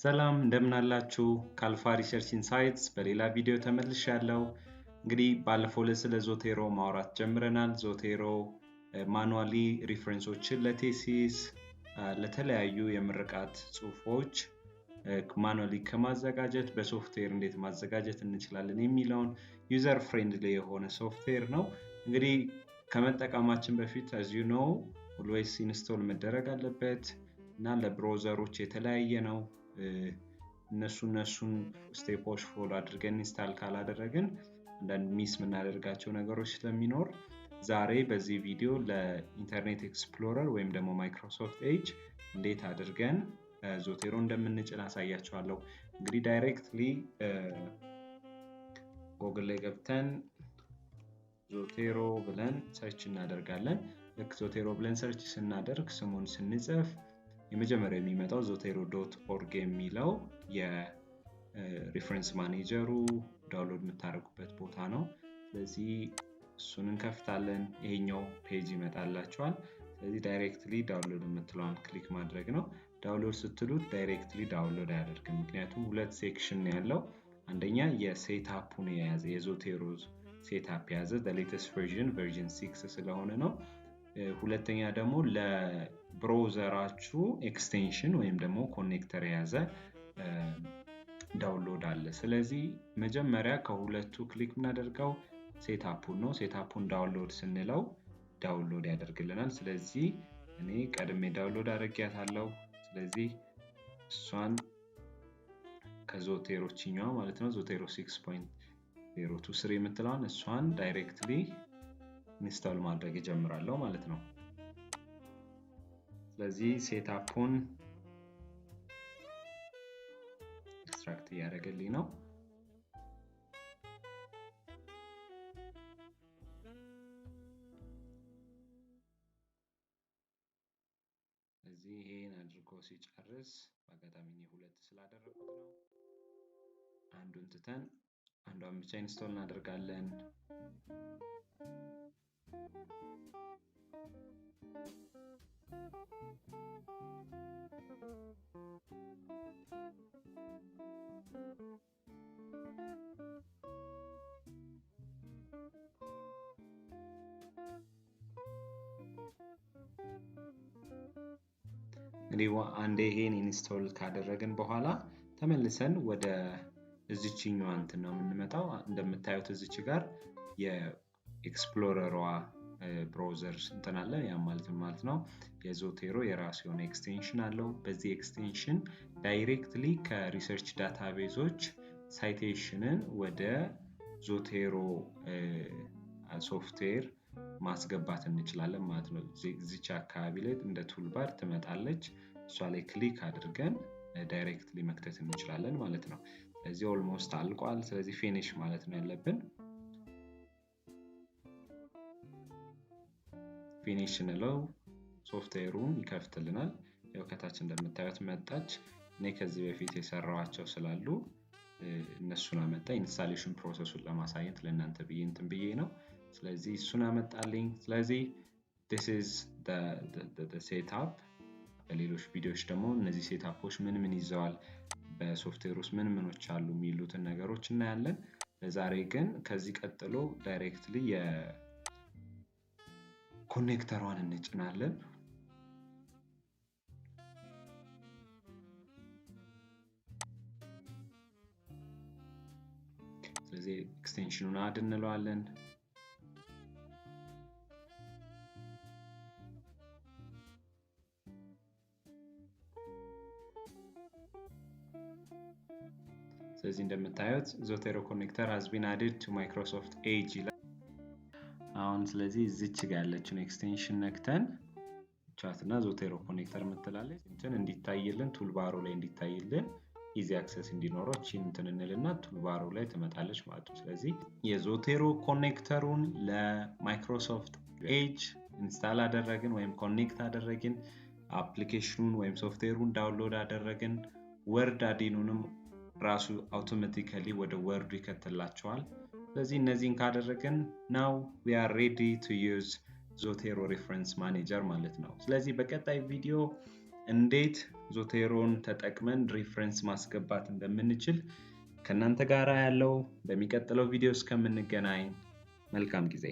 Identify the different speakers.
Speaker 1: ሰላም እንደምን አላችሁ? ከአልፋ ሪሰርች ኢንሳይትስ በሌላ ቪዲዮ ተመልሻለሁ። እንግዲህ ባለፈው ስለ ዞቴሮ ማውራት ጀምረናል። ዞቴሮ ማኑዋሊ ሪፈረንሶችን ለቴሲስ ለተለያዩ የምርቃት ጽሁፎች ማኑዋሊ ከማዘጋጀት በሶፍትዌር እንዴት ማዘጋጀት እንችላለን የሚለውን ዩዘር ፍሬንድሊ የሆነ ሶፍትዌር ነው። እንግዲህ ከመጠቀማችን በፊት as you know always ኢንስቶል መደረግ አለበት እና ለብራውዘሮች የተለያየ ነው። እነሱን ስቴፖች ፎሎ አድርገን ኢንስታል ካላደረግን አንዳንድ ሚስ የምናደርጋቸው ነገሮች ስለሚኖር ዛሬ በዚህ ቪዲዮ ለኢንተርኔት ኤክስፕሎረር ወይም ደግሞ ማይክሮሶፍት ኤጅ እንዴት አድርገን ዞቴሮ እንደምንጭን አሳያችኋለሁ። እንግዲህ ዳይሬክትሊ ጎግል ላይ ገብተን ዞቴሮ ብለን ሰርች እናደርጋለን። ልክ ዞቴሮ ብለን ሰርች ስናደርግ ስሙን ስንጽፍ የመጀመሪያው የሚመጣው zotero.org የሚለው የሪፈረንስ ማኔጀሩ ዳውንሎድ የምታደርጉበት ቦታ ነው። ስለዚህ እሱን እንከፍታለን። ይሄኛው ፔጅ ይመጣላችኋል። ስለዚህ ዳይሬክትሊ ዳውንሎድ የምትለዋን ክሊክ ማድረግ ነው። ዳውንሎድ ስትሉት ዳይሬክትሊ ዳውንሎድ አያደርግም። ምክንያቱም ሁለት ሴክሽን ያለው አንደኛ የሴትአፑን የያዘ የዞቴሮ ሴትአፕ የያዘ ሌቴስት ቨርዥን 6 ስለሆነ ነው። ሁለተኛ ደግሞ ለብራውዘራችሁ ኤክስቴንሽን ወይም ደግሞ ኮኔክተር የያዘ ዳውንሎድ አለ። ስለዚህ መጀመሪያ ከሁለቱ ክሊክ እናደርገው ሴትአፑን ነው። ሴትአፑን ዳውንሎድ ስንለው ዳውንሎድ ያደርግልናል። ስለዚህ እኔ ቀድሜ ዳውንሎድ አድርጌያታለሁ። ስለዚህ እሷን ከዞቴሮችኛው ማለት ነው ዞቴሮ 6.023 የምትለዋን እሷን ዳይሬክትሊ ኢንስታል ማድረግ ጀምራለሁ ማለት ነው። ስለዚህ ሴትአፑን ኤክስትራክት ያደርግልኝ ነው። ስለዚህ ይሄን አድርጎ ሲጨርስ በአጋጣሚ ሁለት ስላደረኩት ነው አንዱን ትተን አንዷን ብቻ ኢንስቶል እናደርጋለን። እንግዲህ አንዴ ይሄን ኢንስቶል ካደረግን በኋላ ተመልሰን ወደ እዚህኛው እንትን ነው የምንመጣው። እንደምታዩት እዚች ጋር የኤክስፕሎረሯ ብራውዘር እንትን አለ። ያ ማለት ነው የዞቴሮ የራሱ የሆነ ኤክስቴንሽን አለው። በዚህ ኤክስቴንሽን ዳይሬክትሊ ከሪሰርች ዳታቤዞች ሳይቴሽንን ወደ ዞቴሮ ሶፍትዌር ማስገባት እንችላለን ማለት ነው። እዚች አካባቢ ላይ እንደ ቱልባር ትመጣለች። እሷ ላይ ክሊክ አድርገን ዳይሬክትሊ መክተት እንችላለን ማለት ነው። ስለዚህ ኦልሞስት አልቋል። ስለዚህ ፊኒሽ ማለት ነው ያለብን። ፊኒሽ እንለው ሶፍትዌሩን ይከፍትልናል። ያው ከታች እንደምታዩት መጣች። እኔ ከዚህ በፊት የሰራዋቸው ስላሉ እነሱን አመጣ። ኢንስታሌሽን ፕሮሰሱን ለማሳየት ለእናንተ ብዬ ነው። ስለዚህ እሱን አመጣልኝ። ስለዚህ this is the setup። በሌሎች ቪዲዮዎች ደግሞ እነዚህ ሴትአፖች ምን ይዘዋል፣ በሶፍትዌር ውስጥ ምኖች አሉ የሚሉትን ነገሮች እናያለን። ለዛሬ ግን ከዚህ ቀጥሎ ዳይሬክትሊ የኮኔክተሯን እንጭናለን። ስለዚህ ኤክስቴንሽኑን አድ እንለዋለን። ስለዚህ እንደምታዩት ዞቴሮ ኮኔክተር has been added to Microsoft Edge ይላል። አሁን ስለዚህ እዚች ጋር ያለችውን ኤክስቴንሽን ነክተን ቻትና ዞቴሮ ኮኔክተር ምትላለች እንትን እንዲታይልን ቱልባሩ ላይ እንዲታይልን ኢዚ አክሰስ እንዲኖረው እንትን እንልና ቱልባሩ ላይ ትመጣለች ማለት ነው። ስለዚህ የዞቴሮ ኮኔክተሩን ለማይክሮሶፍት ኤጅ ኢንስታል አደረግን ወይም ኮኔክት አደረግን። አፕሊኬሽኑን ወይም ሶፍትዌሩን ዳውንሎድ አደረግን። ወርድ አዲኑንም ራሱ አውቶማቲካሊ ወደ ወርዱ ይከተላቸዋል። ስለዚህ እነዚህን ካደረግን now we are ready to use Zotero reference manager ማለት ነው። ስለዚህ በቀጣይ ቪዲዮ እንዴት ዞቴሮን ተጠቅመን ሪፈረንስ ማስገባት እንደምንችል ከናንተ ጋር ያለው በሚቀጥለው ቪዲዮ እስከምንገናኝ መልካም ጊዜ